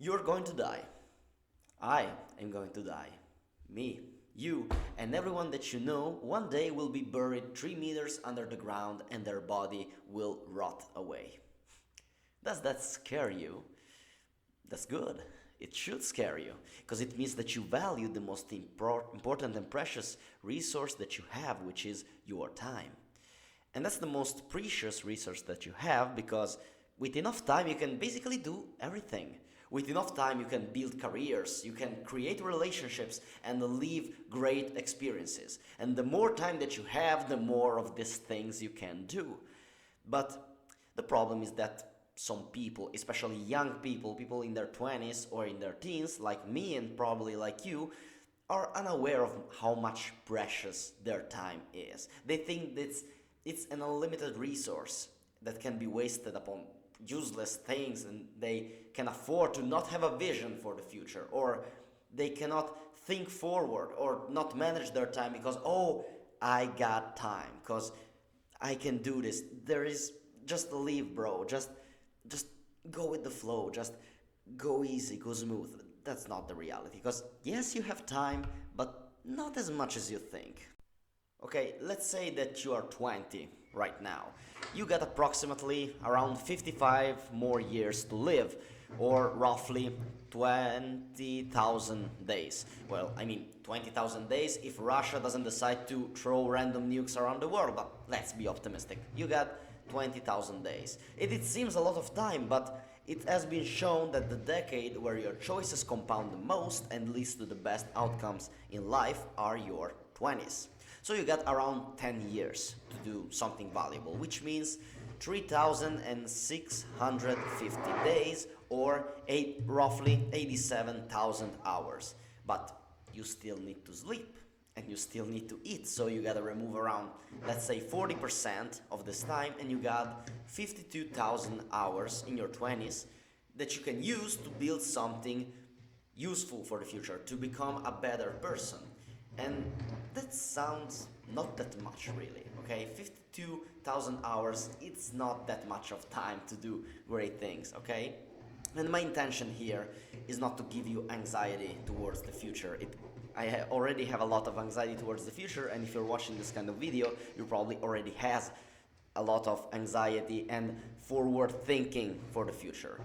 You're going to die. I am going to die. Me, you, and everyone that you know one day will be buried 3 meters under the ground and their body will rot away. Does that scare you? That's good. It should scare you, because it means that you value the most important and precious resource that you have, which is your time. And that's the most precious resource that you have, because with enough time you can basically do everything. With enough time you can build careers, you can create relationships and live great experiences. And the more time that you have, the more of these things you can do. But the problem is that some people, especially young people, people in their 20s or in their teens, like me and probably like you, are unaware of how much precious their time is. They think that it's an unlimited resource that can be wasted upon useless things, and they can afford to not have a vision for the future, or they cannot think forward or not manage their time because, oh, I got time, because I can do this. There is just leave, bro. Just go with the flow. Just go easy, go smooth. That's not the reality. Because yes, you have time, but not as much as you think. Okay, let's say that you are 20 right now. You got approximately around 55 more years to live, or roughly 20,000 days. Well, I mean 20,000 days if Russia doesn't decide to throw random nukes around the world, but let's be optimistic. You got 20,000 days. It seems a lot of time, but it has been shown that the decade where your choices compound the most and leads to the best outcomes in life are your 20s. So you got around 10 years to do something valuable, which means 3,650 days, or roughly 87,000 hours. But you still need to sleep and you still need to eat, so you gotta remove around, let's say, 40% of this time, and you got 52,000 hours in your 20s that you can use to build something useful for the future, to become a better person. And that sounds not that much, really, okay? 52,000 hours, it's not that much of time to do great things, okay? And my intention here is not to give you anxiety towards the future. Already have a lot of anxiety towards the future, and if you're watching this kind of video, you probably already has a lot of anxiety and forward thinking for the future.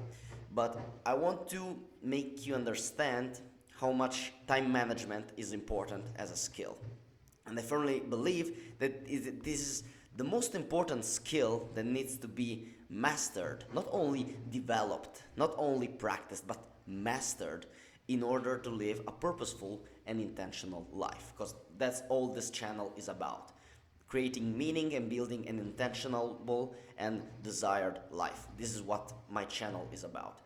But I want to make you understand how much time management is important as a skill. And I firmly believe that this is the most important skill that needs to be mastered, not only developed, not only practiced, but mastered in order to live a purposeful and intentional life. Because that's all this channel is about. Creating meaning and building an intentional and desired life. This is what my channel is about.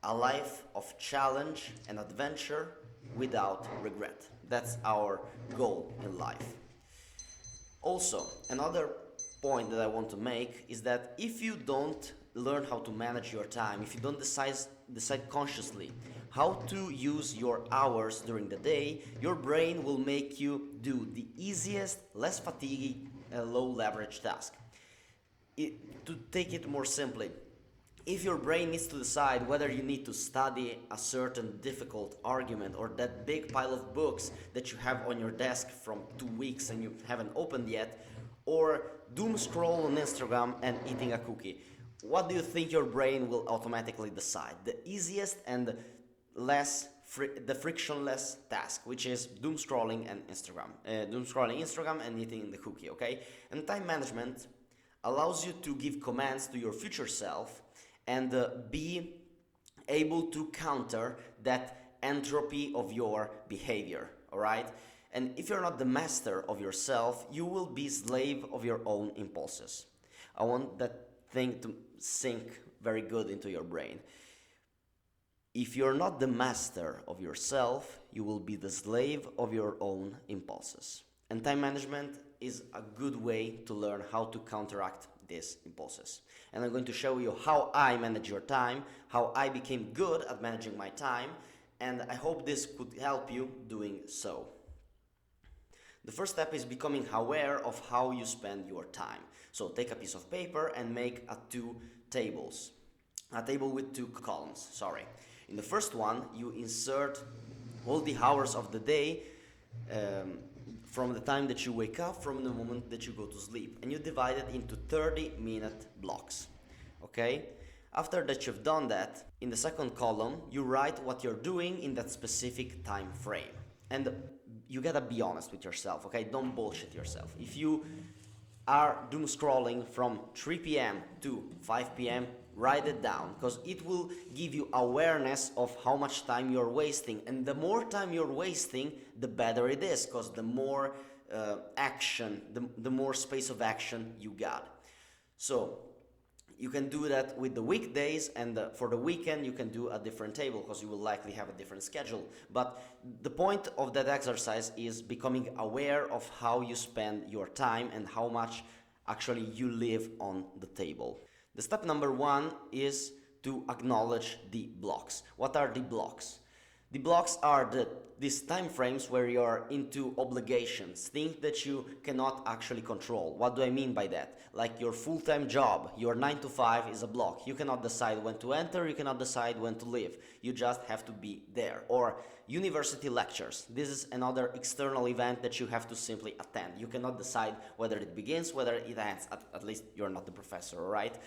A life of challenge and adventure without regret. That's our goal in life. Also, another point that I want to make is that if you don't learn how to manage your time, if you don't decide consciously how to use your hours during the day, your brain will make you do the easiest, less fatiguing, and low leverage task. To take it more simply, if your brain needs to decide whether you need to study a certain difficult argument, or that big pile of books that you have on your desk from 2 weeks and you haven't opened yet, or doom scroll on Instagram and eating a cookie, what do you think your brain will automatically decide? The easiest and the frictionless task, which is doom scrolling Instagram and eating the cookie, okay? And time management allows you to give commands to your future self and be able to counter that entropy of your behavior, all right? And if you're not the master of yourself, you will be slave of your own impulses. I want that thing to sink very good into your brain. If you're not the master of yourself, you will be the slave of your own impulses. And time management is a good way to learn how to counteract these impulses. And I'm going to show you how I manage your time, how I became good at managing my time, and I hope this could help you doing so. The first step is becoming aware of how you spend your time. So take a piece of paper and make a table with two columns, sorry. In the first one, you insert all the hours of the day um, from the time that you wake up, from the moment that you go to sleep, and you divide it into 30-minute blocks. Okay? After that you've done that, in the second column, you write what you're doing in that specific time frame. And you gotta be honest with yourself, okay? Don't bullshit yourself. If you are doom scrolling from 3 p.m. to 5 p.m., write it down, because it will give you awareness of how much time you're wasting. And the more time you're wasting, the better it is, because the more action, the more space of action you got. So you can do that with the weekdays, and for the weekend you can do a different table, because you will likely have a different schedule. But the point of that exercise is becoming aware of how you spend your time and how much actually you live on the table. The step number one is to acknowledge the blocks. What are the blocks? The blocks are these time frames where you're into obligations, things that you cannot actually control. What do I mean by that? Like your full-time job, your 9 to 5 is a block. You cannot decide when to enter, you cannot decide when to leave. You just have to be there. Or university lectures. This is another external event that you have to simply attend. You cannot decide whether it begins, whether it ends. At least you're not the professor, right?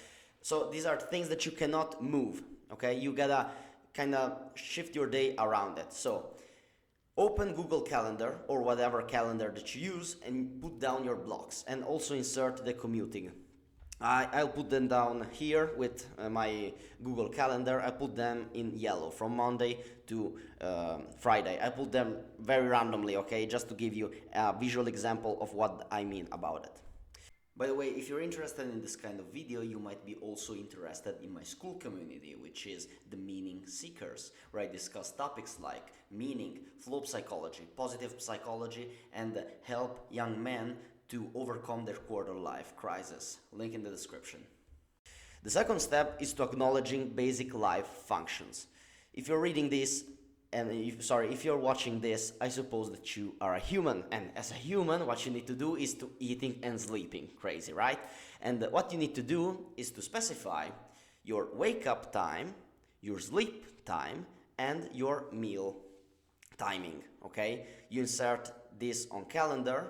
So these are things that you cannot move, okay? You gotta kind of shift your day around it. So open Google Calendar or whatever calendar that you use and put down your blocks, and also insert the commuting. I'll put them down here with my Google Calendar. I put them in yellow from Monday to Friday. I put them very randomly, okay, just to give you a visual example of what I mean about it. By the way, if you're interested in this kind of video, you might be also interested in my school community, which is the Meaning Seekers, where I discuss topics like meaning, flow psychology, positive psychology, and help young men to overcome their quarter-life crisis. Link in the description. The second step is to acknowledging basic life functions. If you're reading this, if you're watching this, I suppose that you are a human, and as a human, what you need to do is to eating and sleeping. Crazy, right? And what you need to do is to specify your wake-up time, your sleep time, and your meal timing, okay? You insert this on calendar,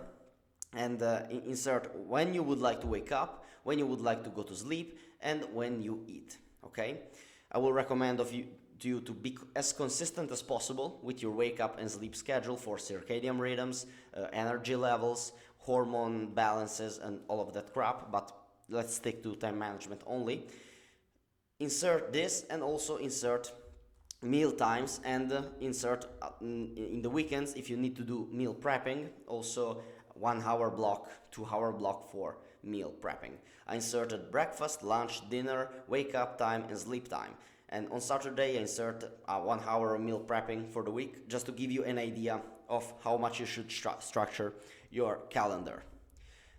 and insert when you would like to wake up, when you would like to go to sleep, and when you eat, okay? I will recommend you to be as consistent as possible with your wake up and sleep schedule for circadian rhythms, energy levels, hormone balances, and all of that crap, but let's stick to time management only. Insert this, and also insert meal times, and insert in the weekends, if you need to do meal prepping, also 1 hour block, 2 hour block for meal prepping. I inserted breakfast, lunch, dinner, wake up time, and sleep time. And on Saturday, I insert 1 hour meal prepping for the week, just to give you an idea of how much you should structure your calendar.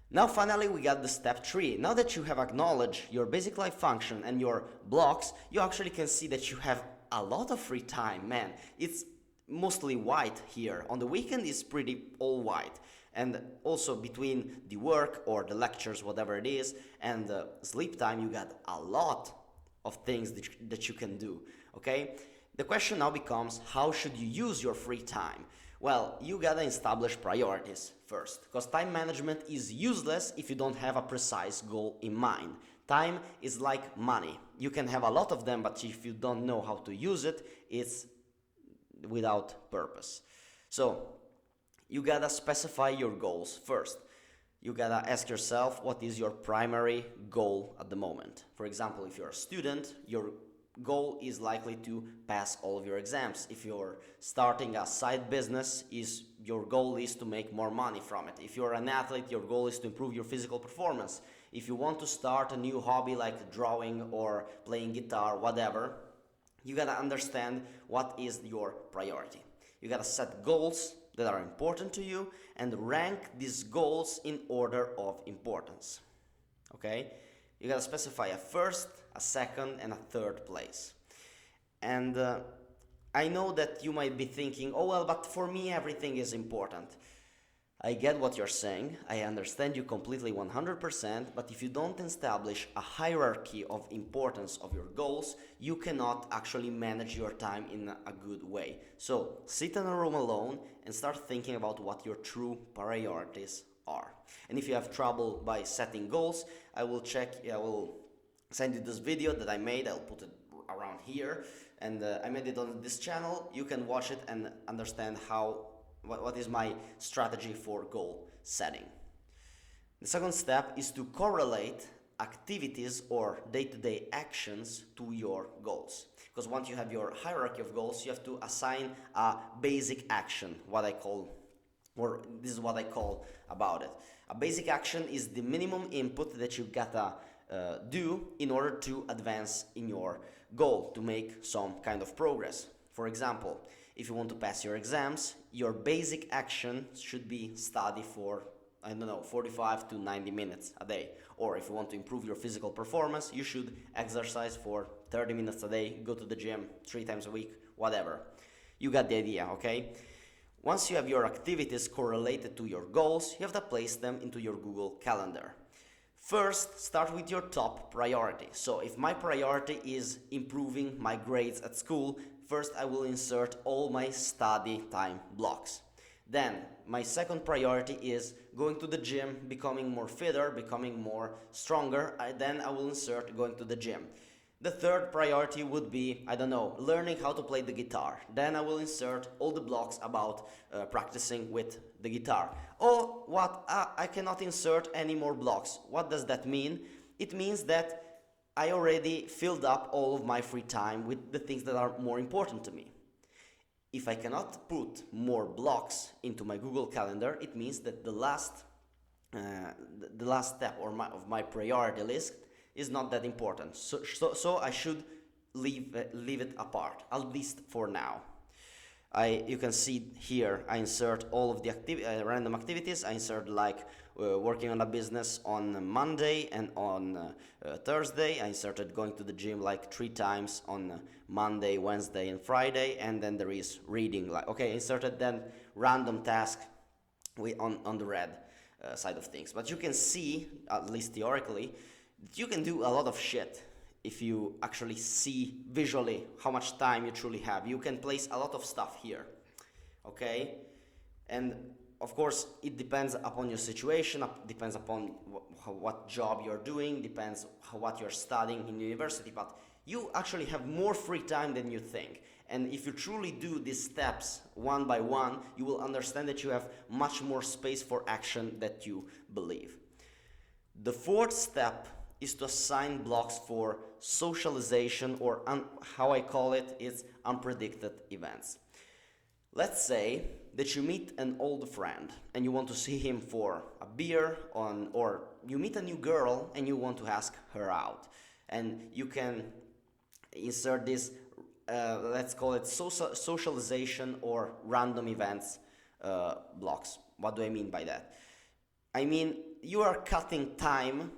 Now finally we got the step 3. Now that you have acknowledged your basic life function and your blocks, you actually can see that you have a lot of free time, man. It's mostly white here. On the weekend it's pretty all white. And also between the work or the lectures, whatever it is, and the sleep time, you got a lot of things that you can do, okay? The question now becomes, how should you use your free time? Well, you gotta establish priorities first, because time management is useless if you don't have a precise goal in mind. Time is like money. You can have a lot of them, but if you don't know how to use it, it's without purpose. So you gotta specify your goals first. You gotta ask yourself, what is your primary goal at the moment? For example, if you're a student, your goal is likely to pass all of your exams. If you're starting a side business, your goal is to make more money from it. If you're an athlete, your goal is to improve your physical performance. If you want to start a new hobby like drawing or playing guitar, whatever, you gotta understand what is your priority. You gotta set goals that are important to you and rank these goals in order of importance, okay? You gotta specify a first, a second, and a third place. And I know that you might be thinking, oh well, but for me everything is important. I get what you're saying, I understand you completely 100%, but if you don't establish a hierarchy of importance of your goals, you cannot actually manage your time in a good way. So sit in a room alone and start thinking about what your true priorities are. And if you have trouble by setting goals, I will send you this video that I made. I'll put it around here, and I made it on this channel. You can watch it and understand what is my strategy for goal setting. The second step is to correlate activities or day-to-day actions to your goals. Because once you have your hierarchy of goals, you have to assign a basic action, this is what I call about it. A basic action is the minimum input that you gotta do in order to advance in your goal, to make some kind of progress. For example, if you want to pass your exams, your basic action should be study for, 45 to 90 minutes a day. Or if you want to improve your physical performance, you should exercise for 30 minutes a day, go to the gym 3 times a week, whatever. You got the idea, okay? Once you have your activities correlated to your goals, you have to place them into your Google Calendar. First, start with your top priority. So if my priority is improving my grades at school, first I will insert all my study time blocks. Then my second priority is going to the gym, becoming more fitter, becoming more stronger. Then I will insert going to the gym. The third priority would be, learning how to play the guitar. Then I will insert all the blocks about practicing with the guitar. Oh, what? I cannot insert any more blocks. What does that mean? It means that I already filled up all of my free time with the things that are more important to me. If I cannot put more blocks into my Google Calendar, it means that the last step of my priority list is not that important. So I should leave it apart, at least for now. You can see here I insert all of the random activities. I insert working on a business on Monday and on Thursday. I inserted going to the gym 3 times on Monday, Wednesday, and Friday, and then there is reading. Inserted then random task on the red side of things. But you can see, at least theoretically, that you can do a lot of shit if you actually see visually how much time you truly have. You can place a lot of stuff here, okay? And of course, it depends upon your situation, depends upon what job you're doing, depends what you're studying in university, but you actually have more free time than you think. And if you truly do these steps one by one, you will understand that you have much more space for action than you believe. The fourth step is to assign blocks for socialization, or how I call it is unpredicted events. Let's say that you meet an old friend and you want to see him for a beer, or you meet a new girl and you want to ask her out. And you can insert this, let's call it socialization or random events blocks. What do I mean by that? I mean, you are cutting time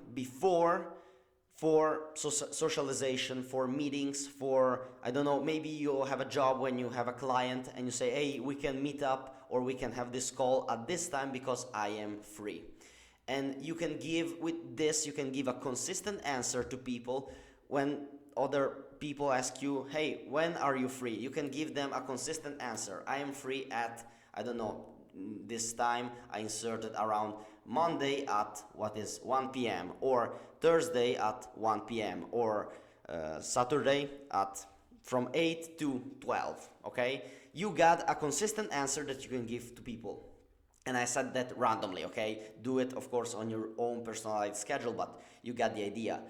for socialization, for meetings, for, maybe you have a job when you have a client and you say, hey, we can meet up or we can have this call at this time because I am free. And you can give a consistent answer to people when other people ask you, hey, when are you free? You can give them a consistent answer. I am free at, this time. I inserted around Monday at 1 p.m. or Thursday at 1 p.m. or Saturday from 8 to 12, okay? You got a consistent answer that you can give to people. And I said that randomly, okay? Do it, of course, on your own personalized schedule, but you got the idea.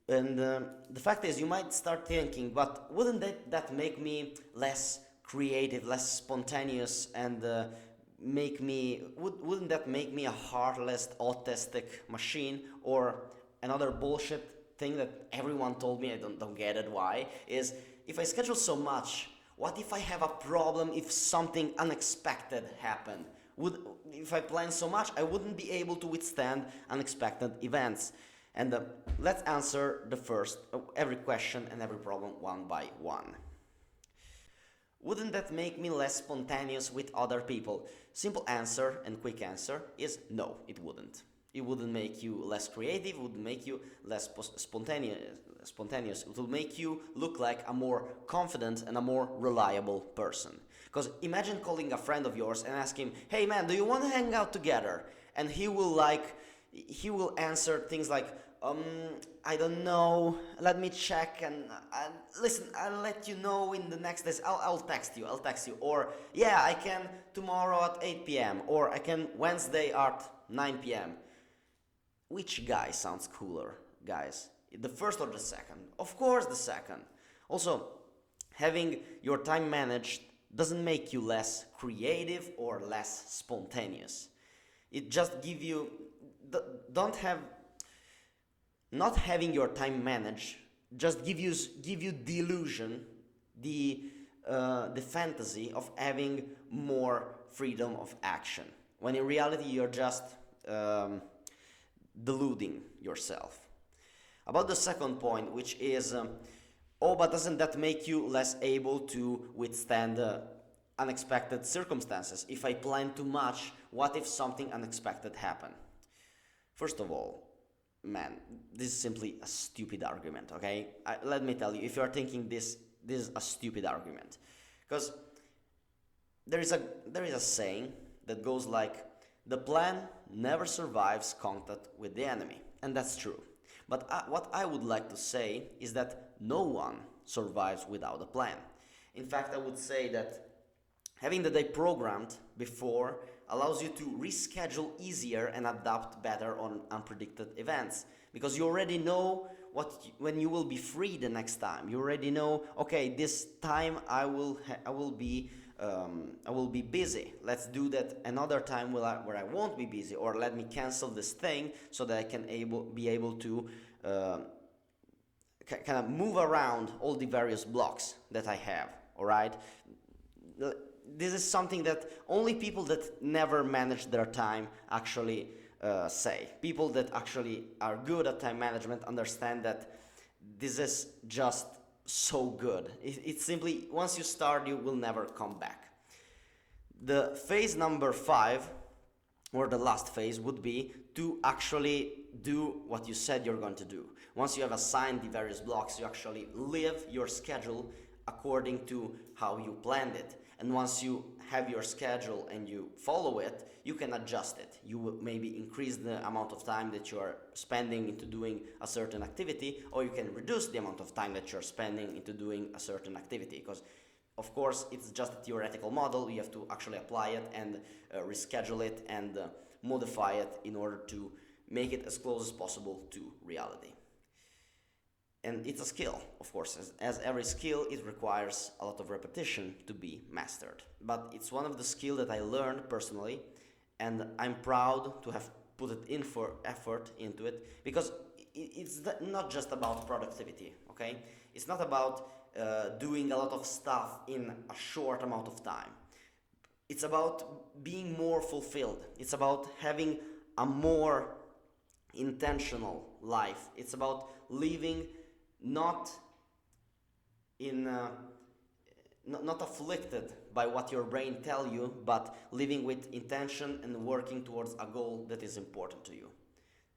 And the fact is, you might start thinking, but wouldn't that make me less creative, less spontaneous, and wouldn't that make me a heartless, autistic machine? Or another bullshit thing that everyone told me, I don't get it why, is if I schedule so much, what if I have a problem if something unexpected happened? If I plan so much, I wouldn't be able to withstand unexpected events. And let's answer every question and every problem one by one. Wouldn't that make me less spontaneous with other people? Simple answer and quick answer is no, it wouldn't. It wouldn't make you less creative, it would make you less spontaneous. It will make you look like a more confident and a more reliable person. Because imagine calling a friend of yours and ask him, hey man, do you want to hang out together? And he will answer things like, I don't know, let me check, and listen, I'll let you know in the next days, I'll text you, or yeah, I can tomorrow at 8 p.m., or I can Wednesday at 9 p.m. Which guy sounds cooler, guys? The first or the second? Of course the second. Also, having your time managed doesn't make you less creative or less spontaneous. It just gives you, not having your time managed just give you the illusion, the fantasy of having more freedom of action, when in reality you're just deluding yourself. About the second point, which is, oh, but doesn't that make you less able to withstand unexpected circumstances? If I plan too much, what if something unexpected happened? First of all, man, this is simply a stupid argument, okay? Let me tell you, if you're thinking this is a stupid argument. Because there is a saying that goes like, the plan never survives contact with the enemy. And that's true. But what I would like to say is that no one survives without a plan. In fact, I would say that having the day programmed before allows you to reschedule easier and adapt better on unpredicted events, because you already know when you will be free the next time. You already know, okay, this time I will be busy. Let's do that another time where I won't be busy, or let me cancel this thing so that I can be able to kind of move around all the various blocks that I have. All right. This is something that only people that never manage their time actually say. People that actually are good at time management understand that this is just so good. It's simply, once you start, you will never come back. The phase number 5, or the last phase, would be to actually do what you said you're going to do. Once you have assigned the various blocks, you actually live your schedule according to how you planned it. And once you have your schedule and you follow it, you can adjust it. You will maybe increase the amount of time that you are spending into doing a certain activity, or you can reduce the amount of time that you're spending into doing a certain activity. Because, of course, it's just a theoretical model. You have to actually apply it and reschedule it and modify it in order to make it as close as possible to reality. And it's a skill, of course. As every skill, it requires a lot of repetition to be mastered. But it's one of the skills that I learned personally, and I'm proud to have put effort into it, because it's not just about productivity, okay? It's not about doing a lot of stuff in a short amount of time. It's about being more fulfilled. It's about having a more intentional life. It's about living not afflicted by what your brain tell you, but living with intention and working towards a goal that is important to you.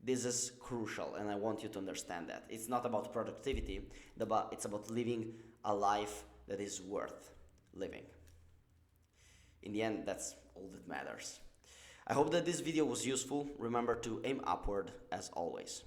This is crucial, and I want you to understand that. It's not about productivity, it's about living a life that is worth living. In the end, that's all that matters. I hope that this video was useful. Remember to aim upward as always.